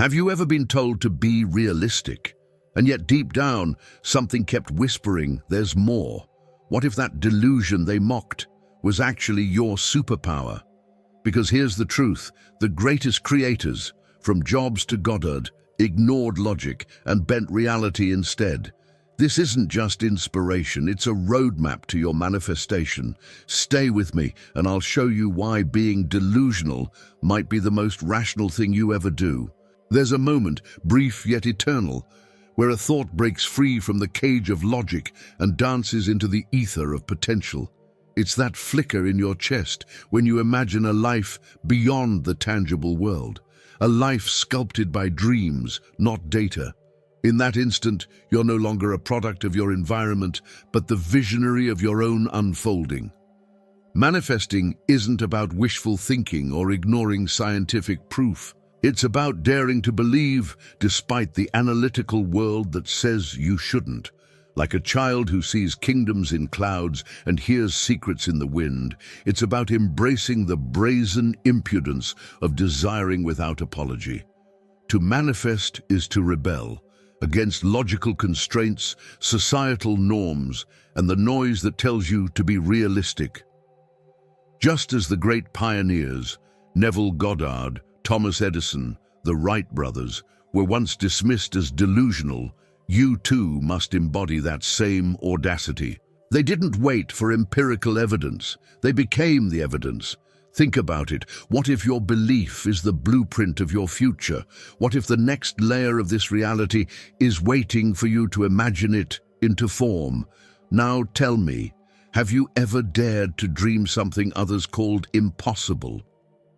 Have you ever been told to be realistic? And yet deep down, something kept whispering, there's more. What if that delusion they mocked was actually your superpower? Because here's the truth, the greatest creators, from Jobs to Goddard, ignored logic and bent reality instead. This isn't just inspiration, it's a roadmap to your manifestation. Stay with me and I'll show you why being delusional might be the most rational thing you ever do. There's a moment, brief yet eternal, where a thought breaks free from the cage of logic and dances into the ether of potential. It's that flicker in your chest when you imagine a life beyond the tangible world, a life sculpted by dreams, not data. In that instant, you're no longer a product of your environment, but the visionary of your own unfolding. Manifesting isn't about wishful thinking or ignoring scientific proof. It's about daring to believe despite the analytical world that says you shouldn't. Like a child who sees kingdoms in clouds and hears secrets in the wind, it's about embracing the brazen impudence of desiring without apology. To manifest is to rebel against logical constraints, societal norms, and the noise that tells you to be realistic. Just as the great pioneers, Neville Goddard, Thomas Edison, the Wright brothers, were once dismissed as delusional, you too must embody that same audacity. They didn't wait for empirical evidence. They became the evidence. Think about it. What if your belief is the blueprint of your future? What if the next layer of this reality is waiting for you to imagine it into form? Now tell me, have you ever dared to dream something others called impossible?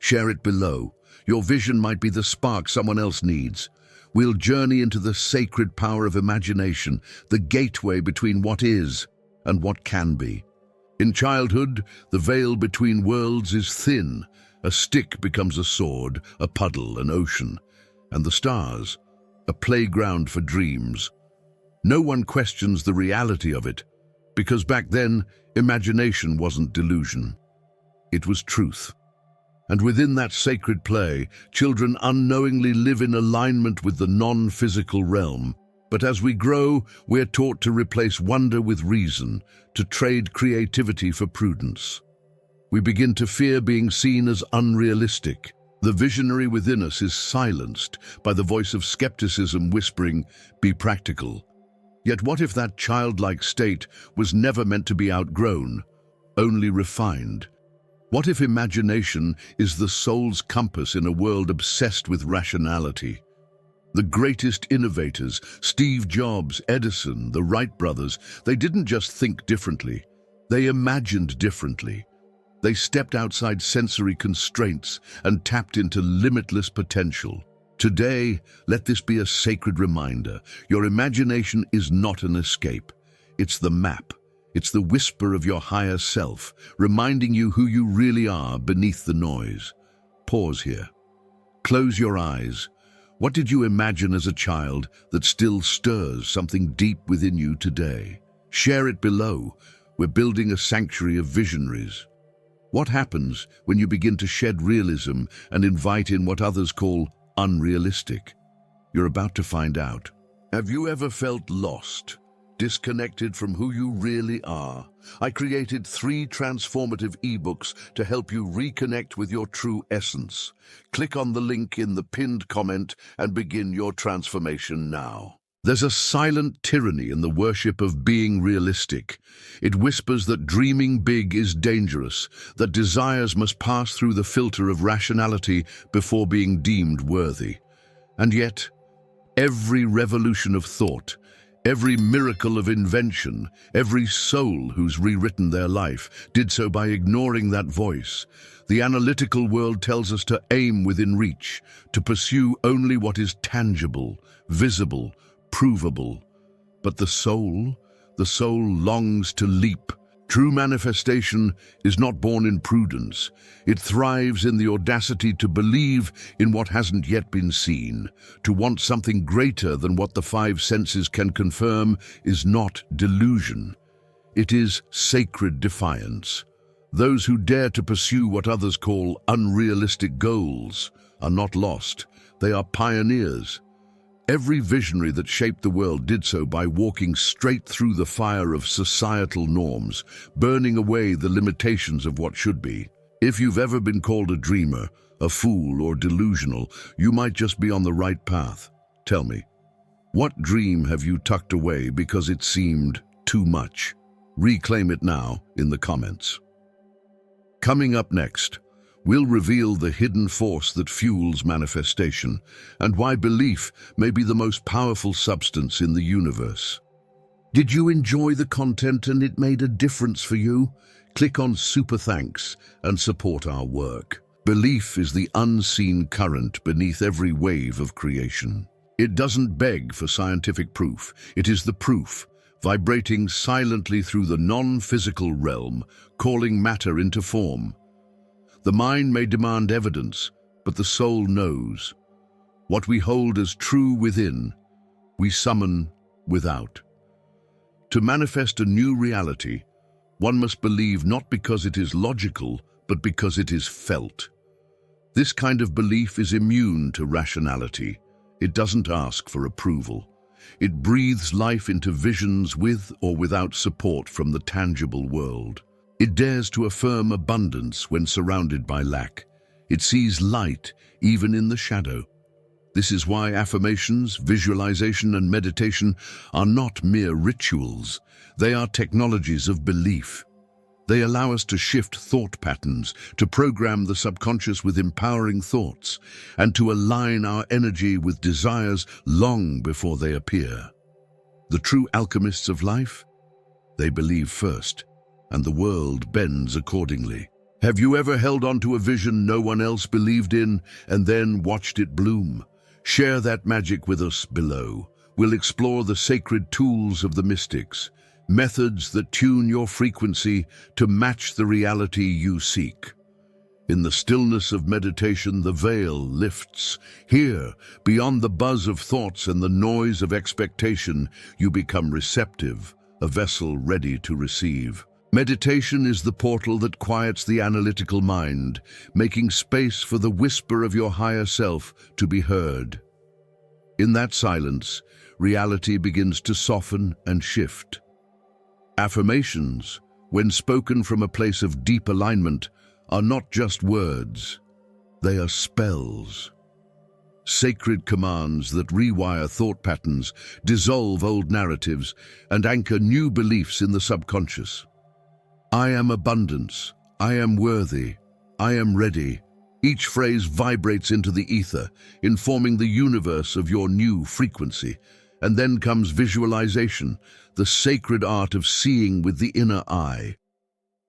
Share it below. Your vision might be the spark someone else needs. We'll journey into the sacred power of imagination, the gateway between what is and what can be. In childhood, the veil between worlds is thin. A stick becomes a sword, a puddle, an ocean, and the stars, a playground for dreams. No one questions the reality of it, because back then, imagination wasn't delusion. It was truth. And within that sacred play, children unknowingly live in alignment with the non-physical realm. But as we grow, we're taught to replace wonder with reason, to trade creativity for prudence. We begin to fear being seen as unrealistic. The visionary within us is silenced by the voice of skepticism whispering, "Be practical." Yet what if that childlike state was never meant to be outgrown, only refined? What if imagination is the soul's compass in a world obsessed with rationality? The greatest innovators, Steve Jobs, Edison, the Wright brothers, they didn't just think differently, they imagined differently. They stepped outside sensory constraints and tapped into limitless potential. Today, let this be a sacred reminder. Your imagination is not an escape. It's the map. It's the whisper of your higher self, reminding you who you really are beneath the noise. Pause here. Close your eyes. What did you imagine as a child that still stirs something deep within you today? Share it below. We're building a sanctuary of visionaries. What happens when you begin to shed realism and invite in what others call unrealistic? You're about to find out. Have you ever felt lost? Disconnected from who you really are? I created 3 transformative ebooks to help you reconnect with your true essence. Click on the link in the pinned comment and begin your transformation now. There's a silent tyranny in the worship of being realistic. It whispers that dreaming big is dangerous, that desires must pass through the filter of rationality before being deemed worthy. And yet, every revolution of thought, every miracle of invention, every soul who's rewritten their life did so by ignoring that voice. The analytical world tells us to aim within reach, to pursue only what is tangible, visible, provable. But the soul longs to leap. True manifestation is not born in prudence. It thrives in the audacity to believe in what hasn't yet been seen. To want something greater than what the 5 senses can confirm is not delusion. It is sacred defiance. Those who dare to pursue what others call unrealistic goals are not lost. They are pioneers. Every visionary that shaped the world did so by walking straight through the fire of societal norms, burning away the limitations of what should be. If you've ever been called a dreamer, a fool, or delusional, you might just be on the right path. Tell me, what dream have you tucked away because it seemed too much? Reclaim it now in the comments. Coming up next, we'll reveal the hidden force that fuels manifestation and why belief may be the most powerful substance in the universe. Did you enjoy the content and it made a difference for you? Click on Super Thanks and support our work. Belief is the unseen current beneath every wave of creation. It doesn't beg for scientific proof. It is the proof, vibrating silently through the non-physical realm, calling matter into form. The mind may demand evidence, but the soul knows. What we hold as true within, we summon without. To manifest a new reality, one must believe not because it is logical, but because it is felt. This kind of belief is immune to rationality. It doesn't ask for approval. It breathes life into visions with or without support from the tangible world. It dares to affirm abundance when surrounded by lack. It sees light even in the shadow. This is why affirmations, visualization, and meditation are not mere rituals. They are technologies of belief. They allow us to shift thought patterns, to program the subconscious with empowering thoughts, and to align our energy with desires long before they appear. The true alchemists of life? They believe first, and the world bends accordingly. Have you ever held on to a vision no one else believed in and then watched it bloom? Share that magic with us below. We'll explore the sacred tools of the mystics, methods that tune your frequency to match the reality you seek. In the stillness of meditation, the veil lifts. Here, beyond the buzz of thoughts and the noise of expectation, you become receptive, a vessel ready to receive. Meditation is the portal that quiets the analytical mind, making space for the whisper of your higher self to be heard. In that silence, reality begins to soften and shift. Affirmations, when spoken from a place of deep alignment, are not just words. They are spells. Sacred commands that rewire thought patterns, dissolve old narratives, and anchor new beliefs in the subconscious. I am abundance, I am worthy, I am ready. Each phrase vibrates into the ether, informing the universe of your new frequency. And then comes visualization, the sacred art of seeing with the inner eye.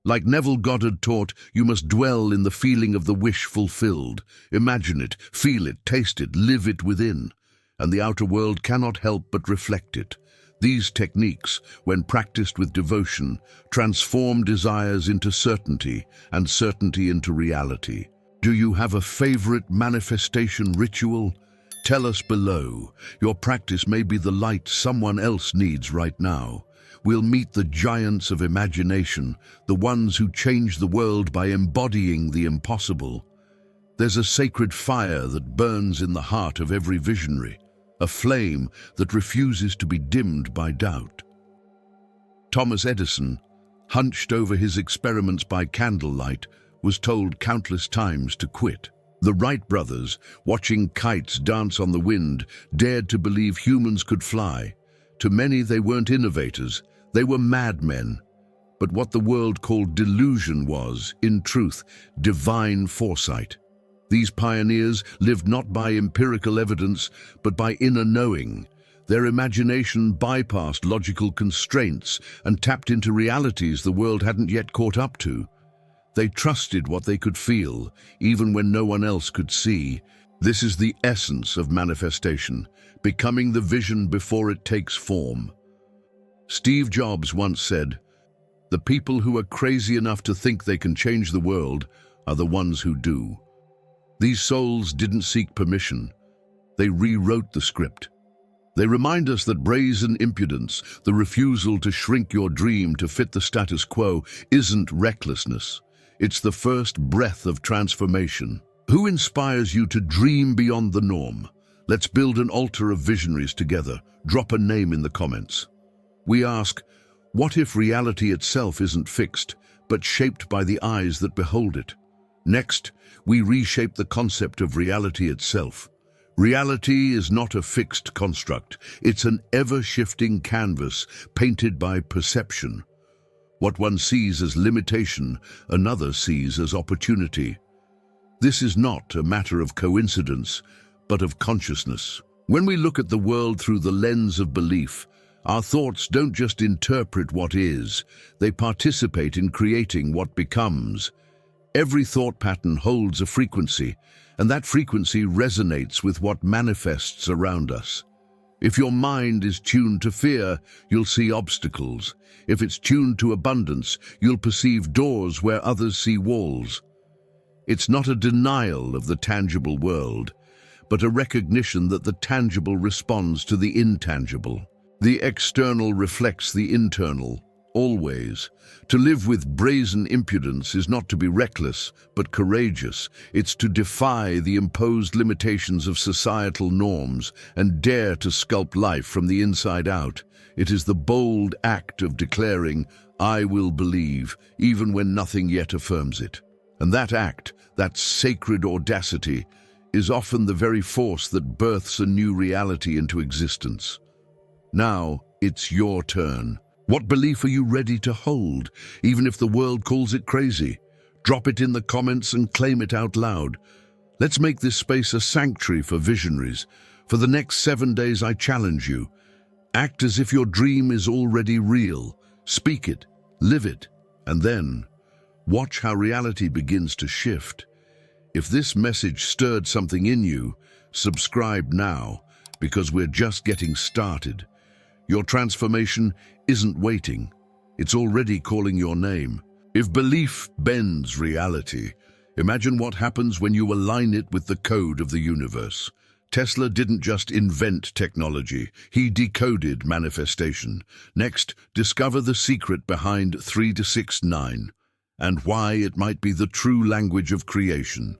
Like Neville Goddard taught, you must dwell in the feeling of the wish fulfilled. Imagine it, feel it, taste it, live it within. And the outer world cannot help but reflect it. These techniques, when practiced with devotion, transform desires into certainty and certainty into reality. Do you have a favorite manifestation ritual? Tell us below. Your practice may be the light someone else needs right now. We'll meet the giants of imagination, the ones who change the world by embodying the impossible. There's a sacred fire that burns in the heart of every visionary, a flame that refuses to be dimmed by doubt. Thomas Edison, hunched over his experiments by candlelight, was told countless times to quit. The Wright brothers, watching kites dance on the wind, dared to believe humans could fly. To many, they weren't innovators, they were madmen. But what the world called delusion was, in truth, divine foresight. These pioneers lived not by empirical evidence, but by inner knowing. Their imagination bypassed logical constraints and tapped into realities the world hadn't yet caught up to. They trusted what they could feel, even when no one else could see. This is the essence of manifestation, becoming the vision before it takes form. Steve Jobs once said, "The people who are crazy enough to think they can change the world are the ones who do." These souls didn't seek permission. They rewrote the script. They remind us that brazen impudence, the refusal to shrink your dream to fit the status quo, isn't recklessness. It's the first breath of transformation. Who inspires you to dream beyond the norm? Let's build an altar of visionaries together. Drop a name in the comments. We ask, what if reality itself isn't fixed, but shaped by the eyes that behold it? Next, we reshape the concept of reality itself. Reality is not a fixed construct. It's an ever-shifting canvas painted by perception. What one sees as limitation, another sees as opportunity. This is not a matter of coincidence, but of consciousness. When we look at the world through the lens of belief, our thoughts don't just interpret what is, they participate in creating what becomes. Every thought pattern holds a frequency, and that frequency resonates with what manifests around us. If your mind is tuned to fear, you'll see obstacles. If it's tuned to abundance, you'll perceive doors where others see walls. It's not a denial of the tangible world, but a recognition that the tangible responds to the intangible. The external reflects the internal, always. To live with brazen impudence is not to be reckless, but courageous. It's to defy the imposed limitations of societal norms and dare to sculpt life from the inside out. It is the bold act of declaring, "I will believe," even when nothing yet affirms it. And that act, that sacred audacity, is often the very force that births a new reality into existence. Now, it's your turn. What belief are you ready to hold, even if the world calls it crazy? Drop it in the comments and claim it out loud. Let's make this space a sanctuary for visionaries. For the next 7 days, I challenge you. Act as if your dream is already real. Speak it, live it, and then watch how reality begins to shift. If this message stirred something in you, subscribe now, because we're just getting started. Your transformation isn't waiting. It's already calling your name. If belief bends reality, imagine what happens when you align it with the code of the universe. Tesla didn't just invent technology, he decoded manifestation. Next, discover the secret behind 3 to 6 9 and why it might be the true language of creation.